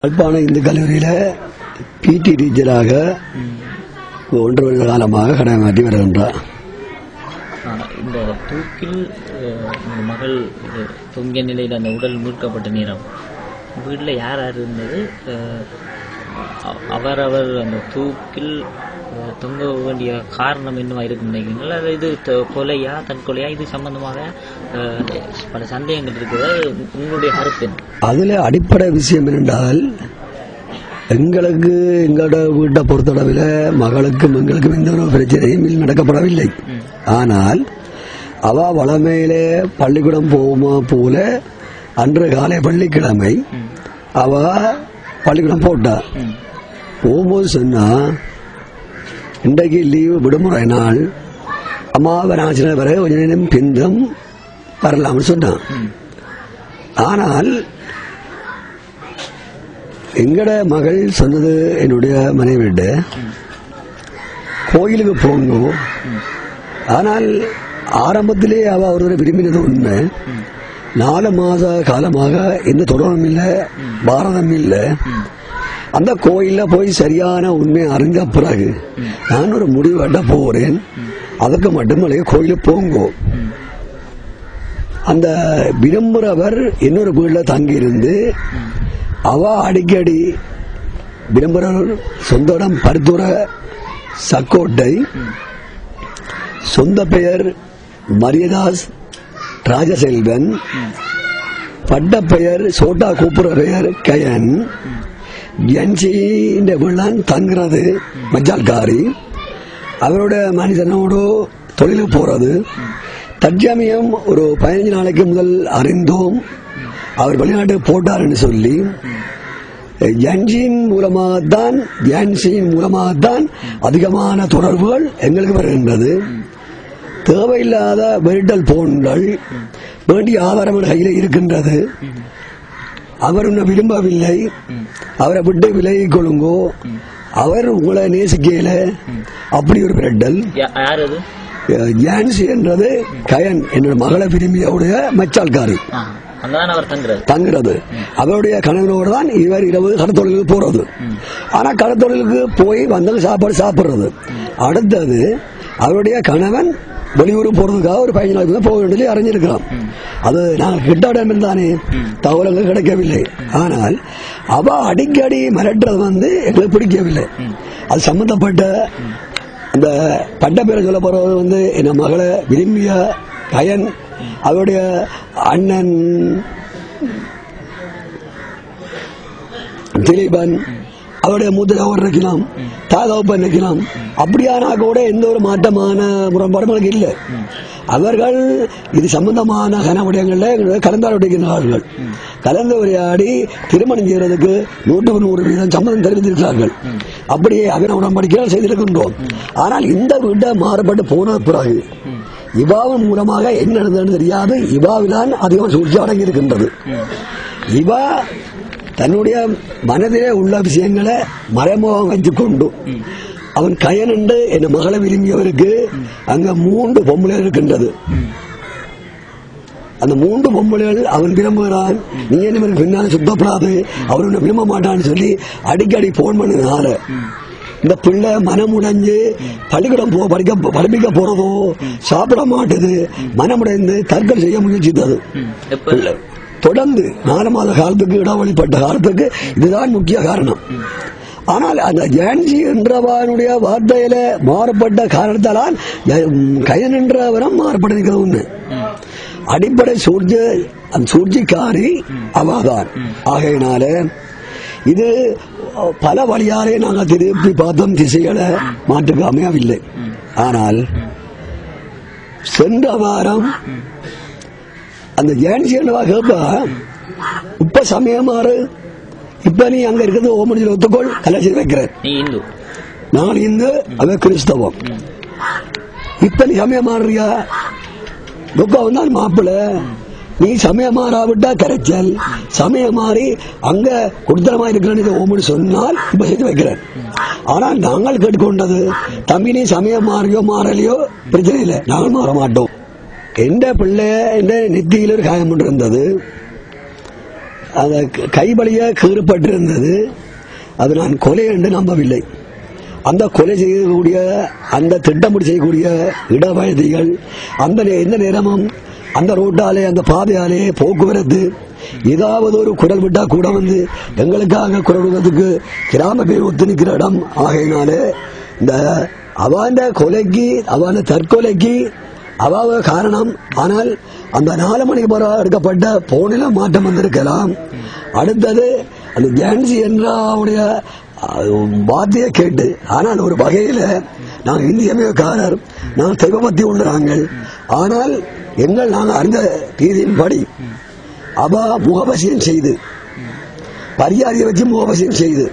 யாழ்ப்பாண இந்து கல்லூரியில் பிடி டீச்சராக 1 வருட காலமாக கடமையாற்றி வருகின்றார். இந்த தூக்கில் மகள் தொங்கிய நிலையில் அந்த உடல் மீட்கப்பட்ட நேரம் வீட்டில் யார் யார் இருந்தது? அவரவர் அந்த தூக்கில் தொங்க வேண்டிய காரணம் என்னவா இருக்குன்னு நினைக்கிறீங்களா? இது கொலையா தற்கொலையா? இது சம்பந்தமாக பல சந்தேகங்கள் இருக்குது. உங்களுடைய கருத்து? அதில் அடிப்படை விஷயம் என்னென்றால், எங்களோட வீட்டை பொறுத்தளவில் மகளுக்கும் எங்களுக்கும் எந்த ஒரு பிரச்சனையும் நடக்கப்படவில்லை. ஆனால் அவ வளமையிலே பள்ளிக்கூடம் போகுமா போல அன்று காலை வெள்ளிக்கிழமை அவ பள்ளிக்கூடம் போட்டா. போகும்போது சொன்னா, இன்றைக்கு லீவு விடுமுறை நாள், அம்மாவை நாச்சின பிறகு கொஞ்ச நேரம் பிந்தும் வரலாம்னு சொன்னான். ஆனால் எங்கட மகள் சொன்னது, என்னுடைய மனைவிட்ட கோயிலுக்கு போகணும். ஆனால் ஆரம்பத்திலே அவ ஒருவரை விரும்பினது உண்மை. 4 மாத காலமாக எந்த தொடரும் இல்லை, பாரதம் இல்லை. அந்த கோயில்ல போய் சரியான உண்மை அறிந்த பிறகு நான் ஒரு முடிவெட்ட போறேன். அதற்கு மட்டுமல்ல, கோயிலுக்கு போங்கோ. அந்த விரும்புறவர் இன்னொரு வீட்டில் தங்கியிருந்து அவ அடிக்கடி விரும்புகிறவர் சொந்த இடம் பருத்துறை சக்கோட்டை, சொந்த பெயர் மரியதாஸ் ராஜசெல்வன், பட்ட பெயர் சோட்டா கூப்புற பெயர் கயன், ஜென்சியின் வீடான் தங்குறது மஜால்காரி. அவரோட மனிதனோடு தொழிலுக்கு போறது. தற்சமயம் ஒரு 15 நாளைக்கு முதல் அறிந்தோம் அவர் வெளிநாட்டுக்கு போட்டார் என்று சொல்லி. ஜான்சியின் மூலமாகத்தான் அதிகமான தொடர்புகள் எங்களுக்கு வருகின்றது. தேவையில்லாத வெரிட்டல் போன்கள் வேண்டிய ஆதாரம் கையில் இருக்கின்றது. அவர் உன்னை விரும்பவில்லை, அவரை விட்டு விலகிக் கொள்ளுங்கோ, அவர் உங்களை நேசிக்கல, அப்படி ஒரு விரட்டல். ஜான்சி என்றது கயன் என்னோட மகளை விரும்பிய மச்சால்காரி தங்குறது. அவருடைய கணவனோடு தான் இவர் இரவு கடத்தொழிலுக்கு போறது. ஆனா கடத்தொழிலுக்கு போய் வந்தாங்க சாப்பாடு சாப்பிடுறது. அடுத்தது அவருடைய கணவன் வெளியூர் போறதுக்காக ஒரு 15 நாளைக்கு தான் போக வேண்டியது அறிஞ்சிருக்கிறோம். அது நாங்கள் கிட்டாடம் தானே, தகவல்கள் கிடைக்கவில்லை. ஆனால் அவ அடிக்கடி மிரட்டுறது எங்களுக்கு பிடிக்கவில்லை. அது சம்பந்தப்பட்ட அந்த பட்ட பேரை சொல்ல போறது என் மகளை விரும்பிய கயன், அவருடைய அண்ணன் திலீபன், அவருடைய மூத்த சகோதரர் நிற்கலாம், தாதவப்பன் நிற்கலாம். அப்படியானா கூட எந்த ஒரு மாற்றமான முரண்பாடுகளுக்கு இல்லை. அவர்கள் இது சம்பந்தமான கனவுடையங்களில் கலந்தாடுகிறார்கள். கலந்து உரையாடி திருமணம் செய்வதற்கு 100% சம்மதம் தெரிவித்திருக்கிறார்கள். அப்படியே அகன உடன்படிக்கைகள் செய்திருக்கின்றோம். ஆனால் இந்த வீட்டை மாறுபட்டு போன பிறகு இவாவின் மூலமாக என்ன நடந்தது தெரியாது. இவாவில்தான் அதிகம் சூழ்ச்சி அடங்கி இருக்கின்றது. இவா தன்னுடைய மனதிலே உள்ள விஷயங்களை மறைமுகம் வைத்துக் கொண்டு அவன் கயன் என்று என் மகளை விரும்பியவருக்கு அங்க 3 பொம்பளைகள் இருக்கின்றது. அந்த 3 பொம்பளைகள் அவன் விரும்புகிறான். நீ என்ன பின்னால சுத்தப்படாது, அவர் உன்னை விரும்ப மாட்டான்னு சொல்லி அடிக்கடி போன் பண்ணதுனால இந்த பிள்ளை மனமுடைஞ்சு பள்ளிக்கூடம் படிப்பிக்க போறதோ சாப்பிட மாட்டது, மனமுடைந்து தற்கொலை செய்ய முயற்சித்தது. தொடர்ந்து 4 மாத காலத்துக்கு இடைவெளிப்பட்ட காலத்துக்கு இதுதான் முக்கிய காரணம். ஆனால் அந்த ஜான்சி என்றவனுடைய வார்த்தையில மாறுபட்ட காரணத்தால் கயன் என்றவரும் மாறுபட்டிருக்கிறது ஒண்ணு. அடிப்படை சூழ்ச்சிக்காரி அவாதான். ஆகையினால இது பல வழியாலே நாங்கள் திருப்பி பார்த்தோம், திசைகளை மாற்றுக்கு அமையவில்லை. ஆனால் சென்ற வாரம் அந்த ஜான்சி என்னவா கேட்பா, இப்ப சமயமாறு, இப்ப நீ அங்க இருக்கிறது ஓமனியில் ஒத்துக்கொள், கல்யாணம் செய்து வைக்கிறேன். நான் இந்து, அவ கிறிஸ்தவம். இப்ப நீ சமயம் மாறுறியா? துக்கம் வந்தால் மாப்பிள்ள, நீ சமயம் மாறாவிட்டா கரைச்சல், சமயம் மாறி அங்க குடுத்தனமா இருக்கிறேன்னு ஓமனு சொன்னால் இப்ப செய்து வைக்கிறேன். ஆனால் நாங்கள் கேட்டுக்கொண்டது, தம்பி நீ சமயம் மாறியோ மாறலையோ பிரச்சனை இல்லை, நாங்கள் மாற மாட்டோம். எந்த பிள்ளை எந்த நெத்தியில் ஒரு காயம் இருந்தது. அந்த கைவழிய கீறப்பட்டிருந்தது. அது நான் கொலை என்று நம்பவில்லை. அந்த கொலை செய்யக்கூடிய அந்த திட்டமிட்டு செய்யக்கூடிய இடவழுதிகள் அந்த எந்த நேரமும் அந்த ரோட்டாலே அந்த பாதையாலே போக்குவரத்து ஏதாவது ஒரு குரல் விட்டா கூட வந்து எங்களுக்காக குரல் விடுவதற்கு கிராம பேர் ஒத்து நிற்கிற இடம். ஆகையினாலே இந்த அவன் கொலைக்கு அவன் தற்கொலைக்கு அவாவ காரணம். ஆனால் அந்த 4 மணிக்கு பிறகு எடுக்கப்பட்ட போனில மாற்றம் வந்திருக்கலாம். அடுத்தது அந்த ஜான்சி என்ற அவருடைய வார்த்தையை கேட்டு, ஆனால் ஒரு வகையில நாங்கள் இந்தியமேக்காரர், நாங்கள் தெய்வ பக்தி உள்ளாங்க. ஆனால் நாங்கள் அறிந்த ரீதியின்படி அவ முகவசியம் செய்து பரியாரியை வச்சு முகவசியம் செய்து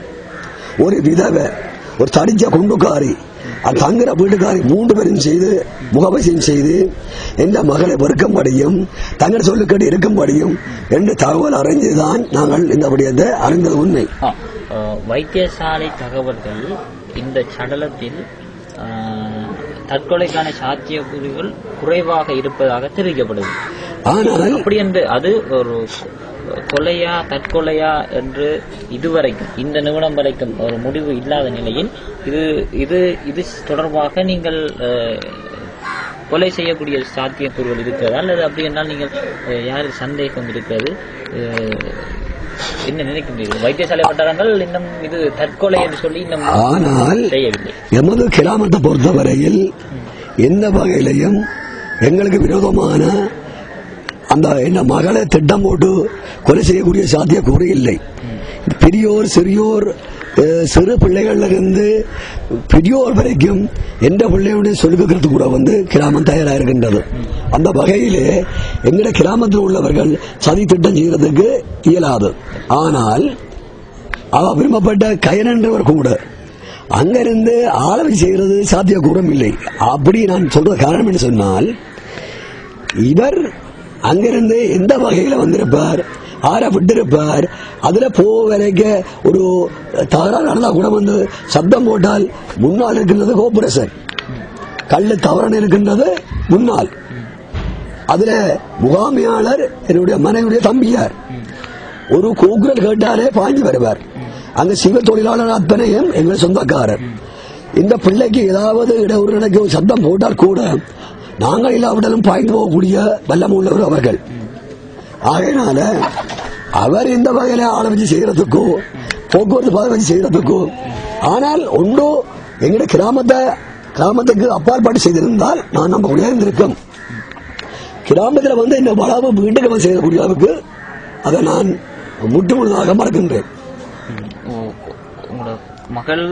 ஒரு விதவை, ஒரு தடிச்ச குண்டுக்காரி, தங்குற வீட்டுக்காரி 3 பேரும் செய்து முகவசியம் செய்து எந்த மகளை வெறுக்கும்படியும் தங்கள் சொல்லுக்கடி இருக்கும்படியும் என்று தகவல் அறிந்துதான் நாங்கள் இந்த விடயத்தை அறிந்தது உண்மை. வைத்தியசாலை தகவல்கள் இந்த சடலத்தில் தற்கொலைக்கான சாத்தியக்கூறுகள் குறைவாக இருப்பதாக தெரிவிக்கப்படுது. ஆனால் அப்படி என்று அது ஒரு கொலையா தற்கொலையா என்று இதுவரைக்கும் இந்த நிமிடம் வரைக்கும் ஒரு முடிவு இல்லாத நிலையில் இது இது இது தொடர்பாக நீங்கள் கொலை செய்யக்கூடிய சாத்தியக்கூறுகள் இருக்கிறதா அல்லது அப்படி என்றால் நீங்கள் யாரு சந்தேகம் இருக்கிறது என்ன நினைக்கின்றீர்கள்? வைத்தியசாலை வட்டாரங்கள் இன்னும் இது தற்கொலை என்று சொல்லி இன்னும் ஆனால் செய்யவில்லை. எமது கிராமத்தை பொறுத்தவரையில் எந்த வகையிலையும் எங்களுக்கு விரோதமான அந்த என்ன மகளை திட்டம் போட்டு கொலை செய்யக்கூடிய சாத்தியக்கூறு இல்லை. பெரியோர் சிறியோர் சிறு பிள்ளைகள்ல இருந்து பெரியோர் வரைக்கும் எந்த பிள்ளையுடைய சொல்லுகிறது கூட வந்து கிராமம் தயாராக இருக்கின்றது. அந்த வகையிலே எங்களுடைய கிராமத்தில் உள்ளவர்கள் சதி திட்டம் செய்யறதுக்கு இயலாது. ஆனால் அவ விரும்பப்பட்ட கயனன்றவர் கூட அங்கிருந்து ஆளவை செய்கிறது சாத்தியக்கூறம் இல்லை. அப்படி நான் சொல்ற காரணம் என்று சொன்னால், இவர் அங்கிருந்து எந்த வகையில வந்திருப்பார், ஆற விட்டிருப்பார், அதுல வரைக்க ஒரு தகராறு நடந்தா கூட வந்து சப்தம் போட்டால் முன்னால் இருக்கின்றது கோபுரேசன், கல்லு தவறான இருக்கின்றது முன்னால், அதுல முகாமையாளர் என்னுடைய மனைவியுடைய தம்பியார், ஒரு கூக்குரல் கேட்டாலே பாஞ்சு வருவார். அங்க சிவ தொழிலாளர் அத்தனையும் எங்கள் சொந்தக்காரர். இந்த பிள்ளைக்கு ஏதாவது ஒரு நடக்க சப்தம் போட்டால் கூட நாங்கள் இல்லாவிட்டாலும் பாய்ந்து போகக்கூடிய வல்லமை உள்ளவர் அவர்கள். ஆகையினால அவர் இந்த வகையில ஆளை வச்சு செய்யறதுக்கோ போக்குவரத்து பாதை வச்சு செய்யறதுக்கோ, ஆனால் ஒன்றோ எங்களுடைய கிராமத்துக்கு அப்பாற்பட்டு செய்திருந்தால் நான் நம்ம உயர்ந்திருக்கோம். கிராமத்தில் வந்து இந்த வளவு வீட்டுக்கு வந்து செய்யக்கூடிய அளவுக்கு அதை நான் முற்று முழுதாக மறக்கின்றேன். உங்களோட மகள்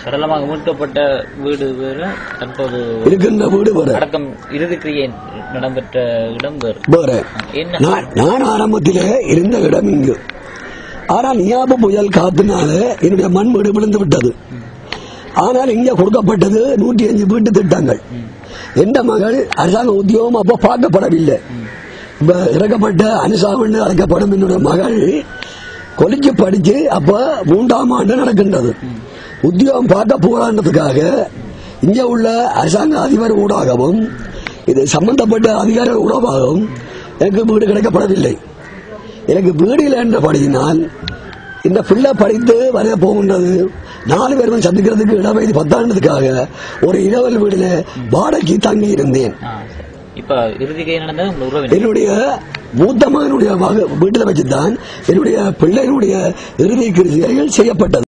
சடலமாக மீட்கப்பட்ட வீடு வேறு, தற்போது இருக்கின்ற வீடு வேறு, அடக்கம் இறுதி கிரியை நடைபெற்ற இடம் வேறு. நான் ஆரம்பத்திலே இருந்த இடம் இங்கு. ஆனால் நியாப புயல் காத்துனால என்னுடைய மண் வீடு விழுந்து விட்டது. ஆனால் இங்கே கொடுக்கப்பட்டது 105 வீட்டு திட்டங்கள். எந்த மகள் அரசாங்க உத்தியோகம் அப்ப பார்க்கப்படவில்லை. இப்ப இறக்கப்பட்ட அனுசாமன் அழைக்கப்படும் என்னுடைய மகள் கொலிச்சு படிச்சு அப்ப 3ஆம் ஆண்டு நடக்கின்றது. உத்தியோகம் பார்க்க போராடுறதுக்காக இங்க உள்ள அரசாங்க அதிபர் ஊடாகவும் இது சம்பந்தப்பட்ட அதிகார ஊடகமாகவும் எனக்கு வீடு கிடைக்கப்படவில்லை. எனக்கு வீடு இல்லை என்றபடியினால் இந்த பிள்ளை படித்து வரைய போகின்றது 4 பேரும் சந்திக்கிறதுக்கு இடவயது 10ஆண்டுக்காக ஒரு இரவல் வீடுல வாடகைக்கு தங்கி இருந்தேன். இப்ப இறுதிக்கை நடந்த என்னுடைய மூத்த மகனுடைய வீட்டில் வச்சுதான் என்னுடைய பிள்ளைகளுடைய இறுதி கிரிகைகள் செய்யப்பட்டது.